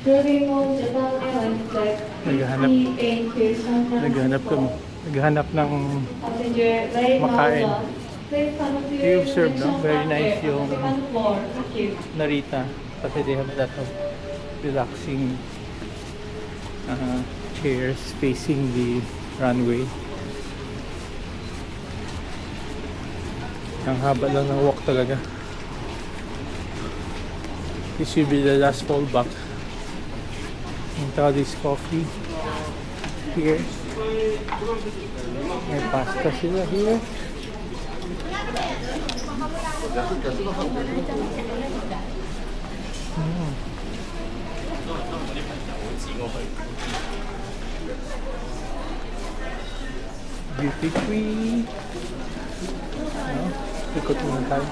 Moving on, Japan Airlines flight Naghahanap. 58 to San Naghanap kami. Francisco. Naghanap ng Passenger Ray makain. Malva. Please come to You your observe, no? reception Very nice counter on yung the second floor. Thank you. Narita. Kasi they have a lot of relaxing chairs facing the runway. Ang haba lang ng walk talaga. This will be the last fallback. And try this coffee here. May pasta sila here. Duty free. Ikot muna tayo.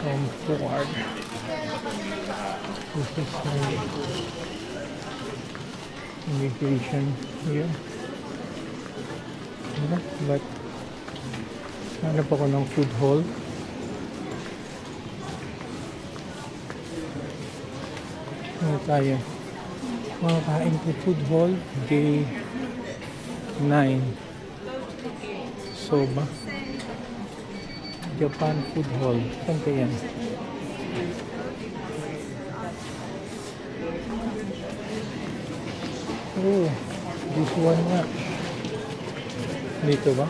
And forward. This is immigration here. But hanap ako ng food hall. Ano tayo? Makakain ko food hall day 9. Soba. Japan food hall. Saan kaya yan? Oh, this one nga. Dito ba?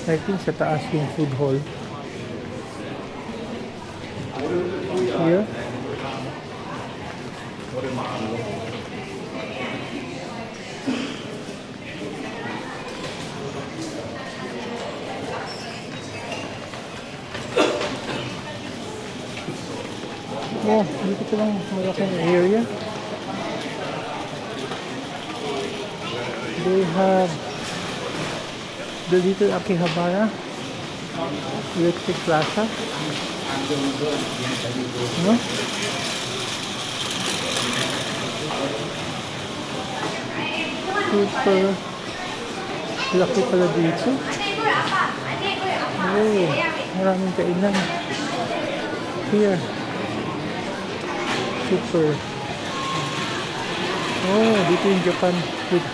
I think sa taas yung food hall. Here. Oh, dito ko lang malaking area. They have the little Akihabara Electric Plaza. No? Super laki pala dito. Oh, maraming kainan. Here. Super. Oh, dito yung Japan food.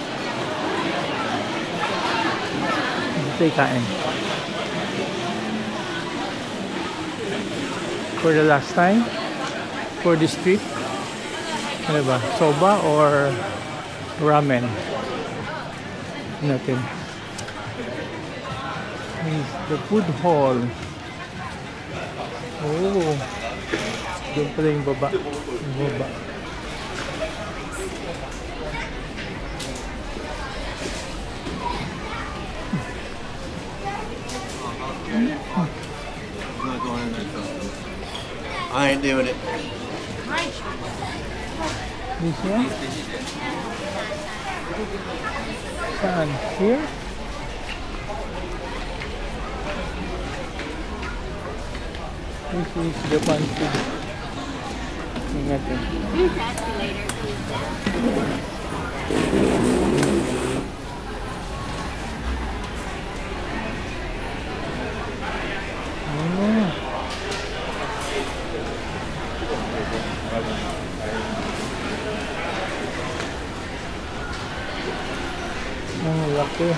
Dito yung kain. For the last time, for this trip, ano ba? Soba or ramen? Natin. Here's the food hall. Oh, doon pala yung baba. Yung baba. I ain't doing it. This one? Saan? Here? This is Japan food. Ingatin. Use the escalator. Ang laki.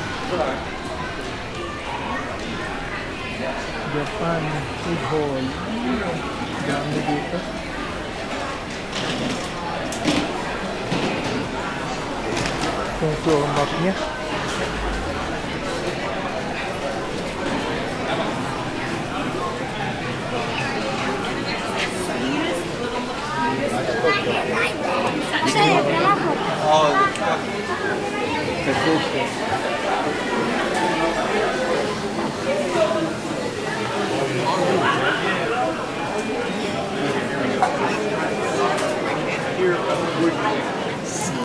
Japan food hall. Dami dito. Yung floor map niya. Oh, The food hall.